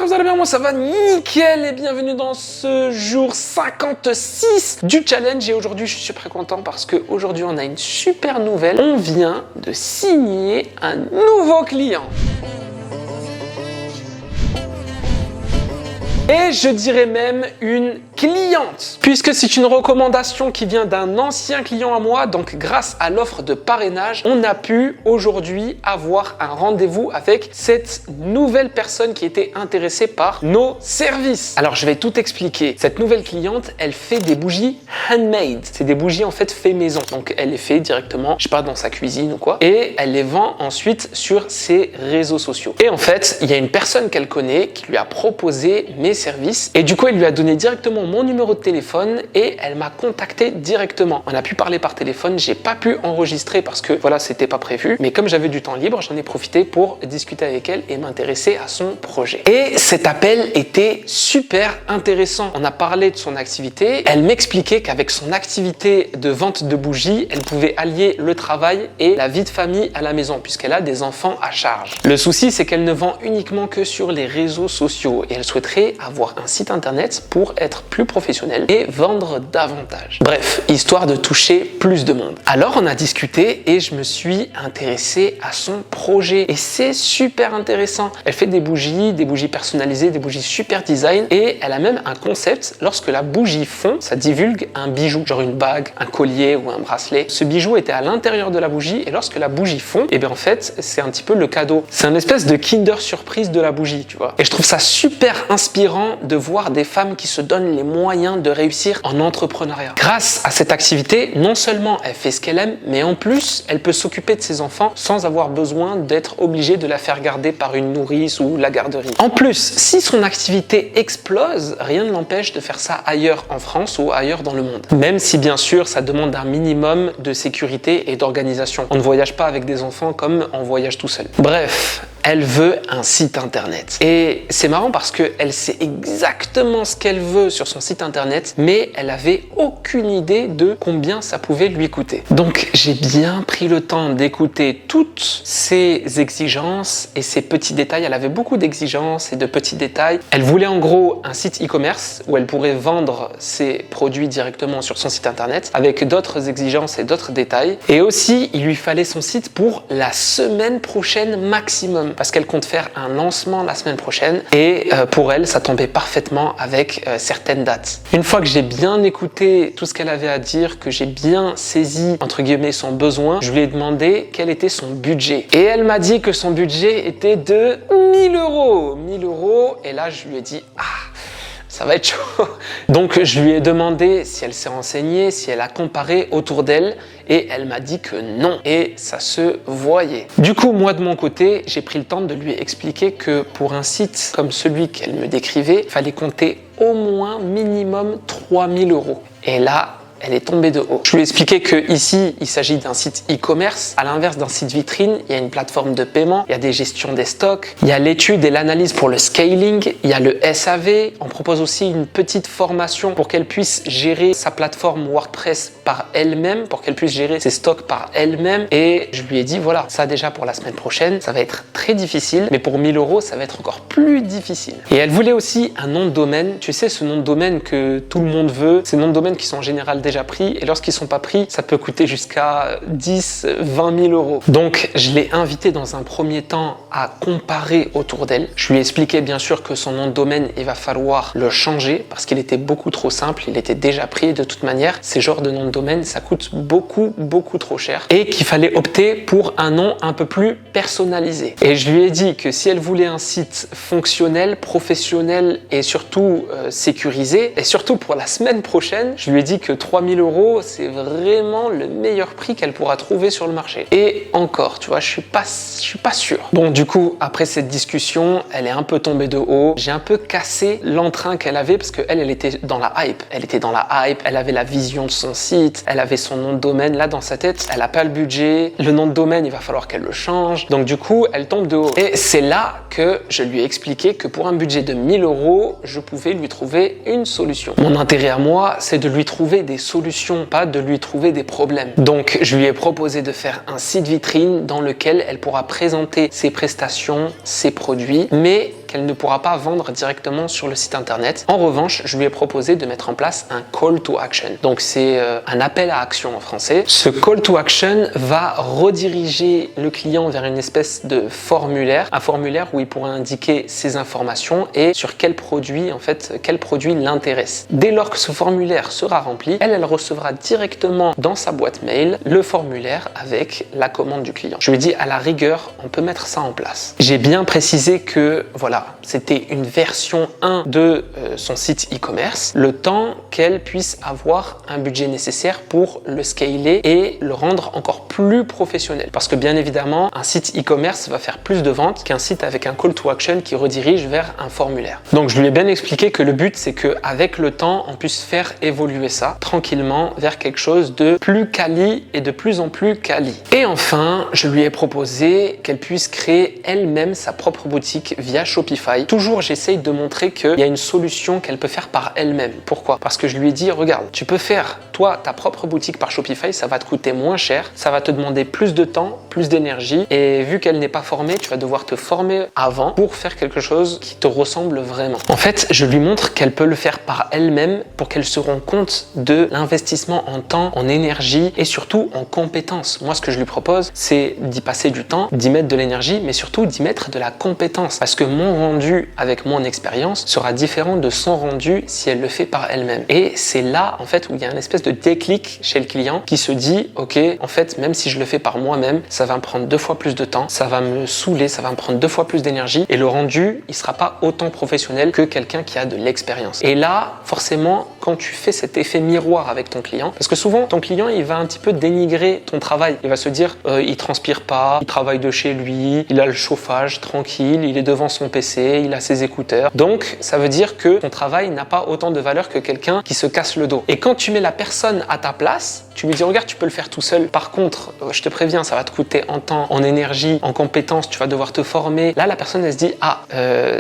vous allez bien? Moi ça va nickel et bienvenue dans ce jour 56 du challenge. Et aujourd'hui je suis super content parce qu'aujourd'hui on a une super nouvelle. On vient de signer un nouveau client. Et je dirais même une cliente, puisque c'est une recommandation qui vient d'un ancien client à moi. Donc grâce à l'offre de parrainage, on a pu aujourd'hui avoir un rendez-vous avec cette nouvelle personne qui était intéressée par nos services. Alors je vais tout expliquer. Cette nouvelle cliente, elle fait des bougies handmade. C'est des bougies en fait fait maison. Donc elle les fait directement, je sais pas, dans sa cuisine ou quoi. Et elle les vend ensuite sur ses réseaux sociaux. Et en fait, il y a une personne qu'elle connaît qui lui a proposé mes services. Et du coup, elle lui a donné directement mon numéro de téléphone et elle m'a contacté directement. On a pu parler par téléphone. J'ai pas pu enregistrer parce que voilà, c'était pas prévu. Mais comme j'avais du temps libre, j'en ai profité pour discuter avec elle et m'intéresser à son projet. Et cet appel était super intéressant. On a parlé de son activité. Elle m'expliquait qu'avec son activité de vente de bougies, elle pouvait allier le travail et la vie de famille à la maison puisqu'elle a des enfants à charge. Le souci, c'est qu'elle ne vend uniquement que sur les réseaux sociaux et elle souhaiterait avoir un site internet pour être plus professionnel et vendre davantage. Bref, histoire de toucher plus de monde. Alors on a discuté et je me suis intéressé à son projet et c'est super intéressant. Elle fait des bougies personnalisées, des bougies super design et elle a même un concept. Lorsque la bougie fond, ça divulgue un bijou, genre une bague, un collier ou un bracelet. Ce bijou était à l'intérieur de la bougie et lorsque la bougie fond, et bien en fait c'est un petit peu le cadeau. C'est une espèce de Kinder surprise de la bougie, tu vois. Et je trouve ça super inspirant de voir des femmes qui se donnent les moyens de réussir en entrepreneuriat. Grâce à cette activité, non seulement elle fait ce qu'elle aime, mais en plus, elle peut s'occuper de ses enfants sans avoir besoin d'être obligée de la faire garder par une nourrice ou la garderie. En plus, si son activité explose, rien ne l'empêche de faire ça ailleurs en France ou ailleurs dans le monde. Même si bien sûr, ça demande un minimum de sécurité et d'organisation. On ne voyage pas avec des enfants comme on voyage tout seul. Bref, elle veut un site internet. Et c'est marrant parce qu'elle sait exactement ce qu'elle veut sur son site internet, mais elle avait aucune idée de combien ça pouvait lui coûter. Donc j'ai bien pris le temps d'écouter toutes ses exigences et ses petits détails. Elle avait beaucoup d'exigences et de petits détails. Elle voulait en gros un site e-commerce où elle pourrait vendre ses produits directement sur son site internet avec d'autres exigences et d'autres détails. Et aussi, il lui fallait son site pour la semaine prochaine maximum, parce qu'elle compte faire un lancement la semaine prochaine et pour elle, ça tombait parfaitement avec certaines dates. Une fois que j'ai bien écouté tout ce qu'elle avait à dire, que j'ai bien saisi entre guillemets son besoin, je lui ai demandé quel était son budget. Et elle m'a dit que son budget était de 1000 euros. 1000 euros et là je lui ai dit ça va être chaud. Donc je lui ai demandé si elle s'est renseignée, si elle a comparé autour d'elle et elle m'a dit que non et ça se voyait. Du coup, moi de mon côté, j'ai pris le temps de lui expliquer que pour un site comme celui qu'elle me décrivait, il fallait compter au moins minimum 3000 euros. Et là, elle est tombée de haut. Je lui ai expliqué que ici, il s'agit d'un site e-commerce. À l'inverse d'un site vitrine, il y a une plateforme de paiement, il y a des gestions des stocks, il y a l'étude et l'analyse pour le scaling, il y a le SAV. On propose aussi une petite formation pour qu'elle puisse gérer sa plateforme WordPress par elle-même, pour qu'elle puisse gérer ses stocks par elle-même. Et je lui ai dit, voilà, ça déjà pour la semaine prochaine, ça va être très difficile, mais pour 1000 euros, ça va être encore plus difficile. Et elle voulait aussi un nom de domaine. Tu sais, ce nom de domaine que tout le monde veut, ces noms de domaine qui sont en général déjà pris et lorsqu'ils sont pas pris, ça peut coûter jusqu'à 10, 20 000 euros. Donc, je l'ai invité dans un premier temps à comparer autour d'elle. Je lui ai expliqué bien sûr que son nom de domaine, il va falloir le changer parce qu'il était beaucoup trop simple, il était déjà pris de toute manière. Ces genres de noms de domaine, ça coûte beaucoup trop cher et qu'il fallait opter pour un nom un peu plus personnalisé. Et je lui ai dit que si elle voulait un site fonctionnel, professionnel et surtout sécurisé, et surtout pour la semaine prochaine, je lui ai dit que 3000 euros, c'est vraiment le meilleur prix qu'elle pourra trouver sur le marché. Et encore, tu vois, je suis pas sûr. Bon, du coup, après cette discussion, elle est un peu tombée de haut. J'ai un peu cassé l'entrain qu'elle avait parce qu'elle était dans la hype. Elle était dans la hype, elle avait la vision de son site, elle avait son nom de domaine. Là, dans sa tête, elle n'a pas le budget. Le nom de domaine, il va falloir qu'elle le change. Donc, du coup, elle tombe de haut. Et c'est là que je lui ai expliqué que pour un budget de 1000 euros, je pouvais lui trouver une solution. Mon intérêt à moi, c'est de lui trouver des solutions, pas de lui trouver des problèmes. Donc, je lui ai proposé de faire un site vitrine dans lequel elle pourra présenter ses prestations, ses produits, mais qu'elle ne pourra pas vendre directement sur le site internet. En revanche, je lui ai proposé de mettre en place un call to action. Donc c'est un appel à action en français. Ce call to action va rediriger le client vers une espèce de formulaire, un formulaire où il pourra indiquer ses informations et sur quel produit l'intéresse. Dès lors que ce formulaire sera rempli, elle recevra directement dans sa boîte mail le formulaire avec la commande du client. Je lui ai dit à la rigueur, on peut mettre ça en place. J'ai bien précisé que voilà, c'était une version 1 de son site e-commerce, le temps qu'elle puisse avoir un budget nécessaire pour le scaler et le rendre encore plus professionnel. Parce que bien évidemment, un site e-commerce va faire plus de ventes qu'un site avec un call to action qui redirige vers un formulaire. Donc je lui ai bien expliqué que le but c'est qu'avec le temps, on puisse faire évoluer ça tranquillement vers quelque chose de plus quali et de plus en plus quali. Et enfin, je lui ai proposé qu'elle puisse créer elle-même sa propre boutique via Shopify. Toujours, j'essaye de montrer qu'il y a une solution qu'elle peut faire par elle-même. Pourquoi? Parce que je lui ai dit, regarde, tu peux faire toi ta propre boutique par Shopify, ça va te coûter moins cher, ça va te demander plus de temps, plus d'énergie et vu qu'elle n'est pas formée, tu vas devoir te former avant pour faire quelque chose qui te ressemble vraiment. En fait, je lui montre qu'elle peut le faire par elle-même pour qu'elle se rende compte de l'investissement en temps, en énergie et surtout en compétences. Moi, ce que je lui propose, c'est d'y passer du temps, d'y mettre de l'énergie, mais surtout d'y mettre de la compétence parce que mon rendu avec mon expérience sera différent de son rendu si elle le fait par elle-même. Et c'est là, en fait, où il y a une espèce de déclic chez le client qui se dit, ok, en fait, même si je le fais par moi-même, ça va me prendre 2 fois plus de temps, ça va me saouler, ça va me prendre 2 fois plus d'énergie et le rendu, il sera pas autant professionnel que quelqu'un qui a de l'expérience. Et là, forcément, quand tu fais cet effet miroir avec ton client, parce que souvent, ton client, il va un petit peu dénigrer ton travail. Il va se dire, il transpire pas, il travaille de chez lui, il a le chauffage tranquille, il est devant son PC, il a ses écouteurs. Donc, ça veut dire que ton travail n'a pas autant de valeur que quelqu'un qui se casse le dos. Et quand tu mets la personne à ta place, tu lui dis, regarde, tu peux le faire tout seul. Par contre, je te préviens, ça va te coûter en temps, en énergie, en compétences, tu vas devoir te former. Là, la personne, elle se dit,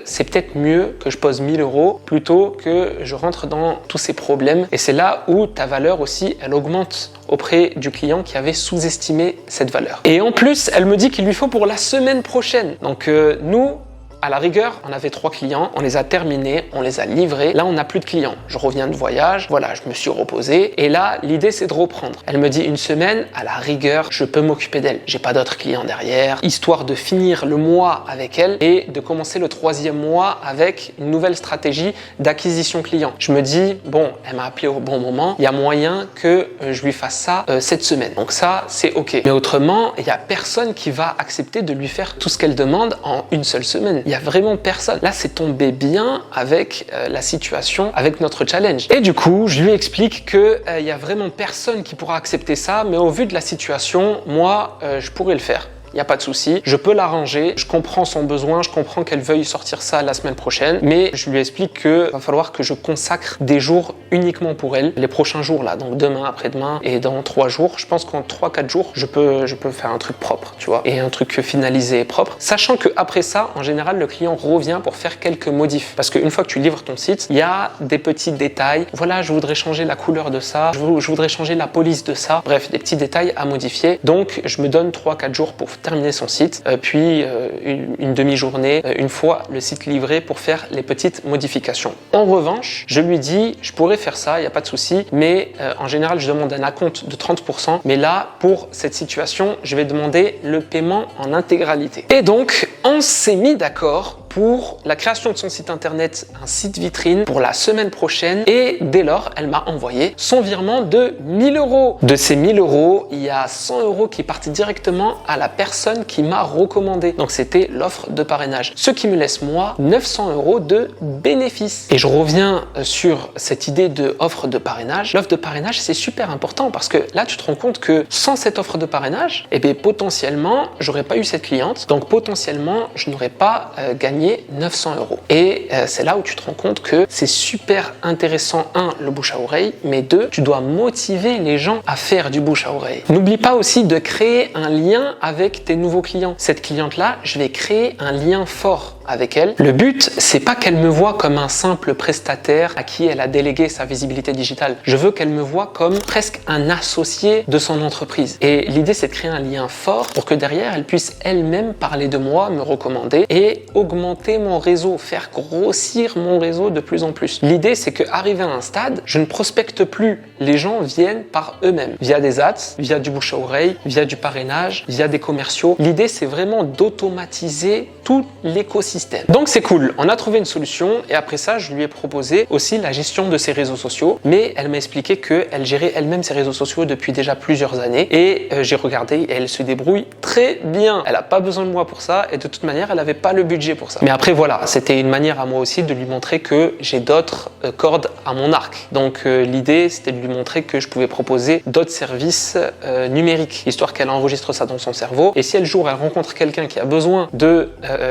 c'est peut-être mieux que je pose 1 000 € plutôt que je rentre dans tous ces problèmes. Et c'est là où ta valeur aussi, elle augmente auprès du client qui avait sous-estimé cette valeur. Et en plus, elle me dit qu'il lui faut pour la semaine prochaine. Donc nous, à la rigueur, on avait 3 clients, on les a terminés, on les a livrés. Là, on n'a plus de clients. Je reviens de voyage, voilà, je me suis reposé. Et là, l'idée, c'est de reprendre. Elle me dit 1 semaine, à la rigueur, je peux m'occuper d'elle. J'ai pas d'autres clients derrière, histoire de finir le mois avec elle et de commencer le 3e mois avec une nouvelle stratégie d'acquisition client. Je me dis, bon, elle m'a appelé au bon moment, il y a moyen que je lui fasse ça cette semaine. Donc ça, c'est ok. Mais autrement, il y a personne qui va accepter de lui faire tout ce qu'elle demande en une seule semaine. Il n'y a vraiment personne. Là, c'est tombé bien avec la situation, avec notre challenge. Et du coup, je lui explique qu'il n'y a vraiment personne qui pourra accepter ça, mais au vu de la situation, moi, je pourrais le faire. Il n'y a pas de souci, je peux l'arranger, je comprends son besoin, je comprends qu'elle veuille sortir ça la semaine prochaine, mais je lui explique qu'il va falloir que je consacre des jours uniquement pour elle, les prochains jours là, donc demain, après-demain et dans 3 jours. Je pense qu'en 3-4 jours, je peux faire un truc propre, tu vois, et un truc finalisé et propre, sachant qu'après ça, en général, le client revient pour faire quelques modifs, parce qu'une fois que tu livres ton site, il y a des petits détails, voilà, je voudrais changer la couleur de ça, je voudrais changer la police de ça, bref, des petits détails à modifier, donc je me donne 3-4 jours pour terminer son site, puis une demi-journée, une fois le site livré pour faire les petites modifications. En revanche, je lui dis, je pourrais faire ça, il n'y a pas de souci, mais en général, je demande un acompte de 30%, mais là, pour cette situation, je vais demander le paiement en intégralité. Et donc, on s'est mis d'accord pour la création de son site internet, un site vitrine pour la semaine prochaine et dès lors, elle m'a envoyé son virement de 1 000 €. De ces 1 000 €, il y a 100 € qui partent directement à la personne qui m'a recommandé. Donc c'était l'offre de parrainage. Ce qui me laisse moi 900 € de bénéfice. Et je reviens sur cette idée de offre de parrainage. L'offre de parrainage, c'est super important parce que là, tu te rends compte que sans cette offre de parrainage, eh bien, potentiellement, j'aurais pas eu cette cliente. Donc potentiellement, je n'aurais pas gagné 900 €. Et c'est là où tu te rends compte que c'est super intéressant, 1, le bouche à oreille, mais 2, tu dois motiver les gens à faire du bouche à oreille. N'oublie pas aussi de créer un lien avec tes nouveaux clients. Cette cliente-là, je vais créer un lien fort avec elle. Le but, c'est pas qu'elle me voie comme un simple prestataire à qui elle a délégué sa visibilité digitale. Je veux qu'elle me voie comme presque un associé de son entreprise. Et l'idée, c'est de créer un lien fort pour que derrière, elle puisse elle-même parler de moi, me recommander et augmenter mon réseau, faire grossir mon réseau de plus en plus. L'idée, c'est qu'arrivé à un stade, je ne prospecte plus. Les gens viennent par eux-mêmes, via des ads, via du bouche à oreille, via du parrainage, via des commerciaux. L'idée, c'est vraiment d'automatiser tout l'écosystème. Donc, c'est cool. On a trouvé une solution et après ça, je lui ai proposé aussi la gestion de ses réseaux sociaux. Mais elle m'a expliqué qu'elle gérait elle-même ses réseaux sociaux depuis déjà plusieurs années et j'ai regardé et elle se débrouille très bien. Elle n'a pas besoin de moi pour ça et de toute manière, elle n'avait pas le budget pour ça. Mais après, voilà, c'était une manière à moi aussi de lui montrer que j'ai d'autres cordes à mon arc. Donc, l'idée, c'était de lui montrer que je pouvais proposer d'autres services numériques, histoire qu'elle enregistre ça dans son cerveau. Et si un jour elle rencontre quelqu'un qui a besoin de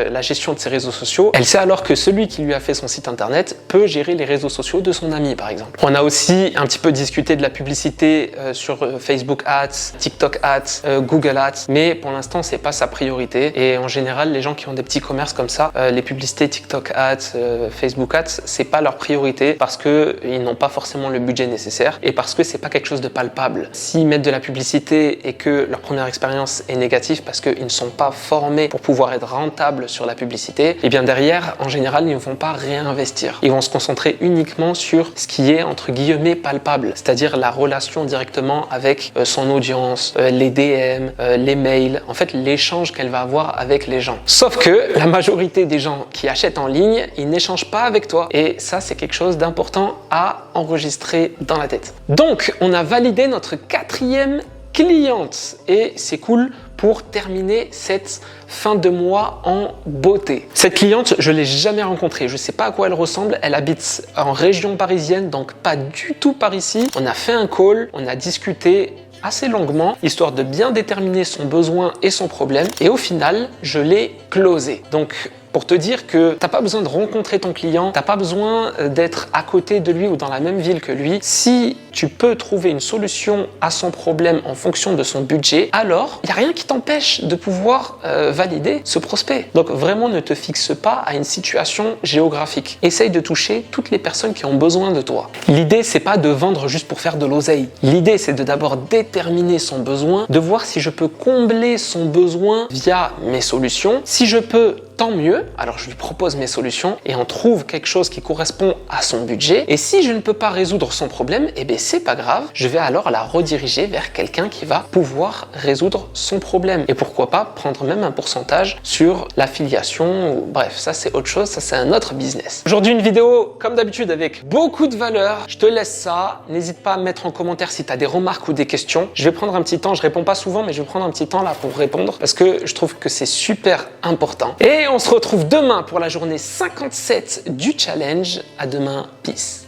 la gestion de ses réseaux sociaux, elle sait alors que celui qui lui a fait son site internet peut gérer les réseaux sociaux de son ami, par exemple. On a aussi un petit peu discuté de la publicité sur Facebook Ads, TikTok Ads, Google Ads, mais pour l'instant, c'est pas sa priorité. Et en général, les gens qui ont des petits commerces comme ça, les publicités TikTok Ads, Facebook Ads, c'est pas leur priorité parce que ils n'ont pas forcément le budget nécessaire et parce que c'est pas quelque chose de palpable. S'ils mettent de la publicité et que leur première expérience est négative parce qu'ils ne sont pas formés pour pouvoir être rentables sur la publicité, et bien derrière, en général, ils ne vont pas réinvestir. Ils vont se concentrer uniquement sur ce qui est entre guillemets palpable, c'est-à-dire la relation directement avec son audience, les DM, les mails, en fait l'échange qu'elle va avoir avec les gens. Sauf que la majorité des gens qui achètent en ligne, ils n'échangent pas avec toi et ça c'est quelque chose d'important à enregistrer dans la tête. Donc on a validé notre 4e cliente et c'est cool pour terminer cette fin de mois en beauté. Cette cliente, je ne l'ai jamais rencontrée. Je ne sais pas à quoi elle ressemble. Elle habite en région parisienne, donc pas du tout par ici. On a fait un call, on a discuté assez longuement, histoire de bien déterminer son besoin et son problème. Et au final, je l'ai closé. Donc, pour te dire que t'as pas besoin de rencontrer ton client, t'as pas besoin d'être à côté de lui ou dans la même ville que lui. Si tu peux trouver une solution à son problème en fonction de son budget, alors il n'y a rien qui t'empêche de pouvoir valider ce prospect. Donc vraiment ne te fixe pas à une situation géographique. Essaye de toucher toutes les personnes qui ont besoin de toi. L'idée c'est pas de vendre juste pour faire de l'oseille. L'idée c'est de d'abord déterminer son besoin, de voir si je peux combler son besoin via mes solutions. Si je peux, tant mieux, alors je lui propose mes solutions et on trouve quelque chose qui correspond à son budget. Et si je ne peux pas résoudre son problème, eh bien c'est pas grave, je vais alors la rediriger vers quelqu'un qui va pouvoir résoudre son problème. Et pourquoi pas prendre même un pourcentage sur l'affiliation, ou bref, ça c'est autre chose, ça c'est un autre business. Aujourd'hui une vidéo comme d'habitude avec beaucoup de valeur, je te laisse ça, n'hésite pas à me mettre en commentaire si tu as des remarques ou des questions. Je vais prendre un petit temps, je réponds pas souvent mais je vais prendre un petit temps là pour répondre parce que je trouve que c'est super important. Et on se retrouve demain pour la journée 57 du challenge. À demain, peace.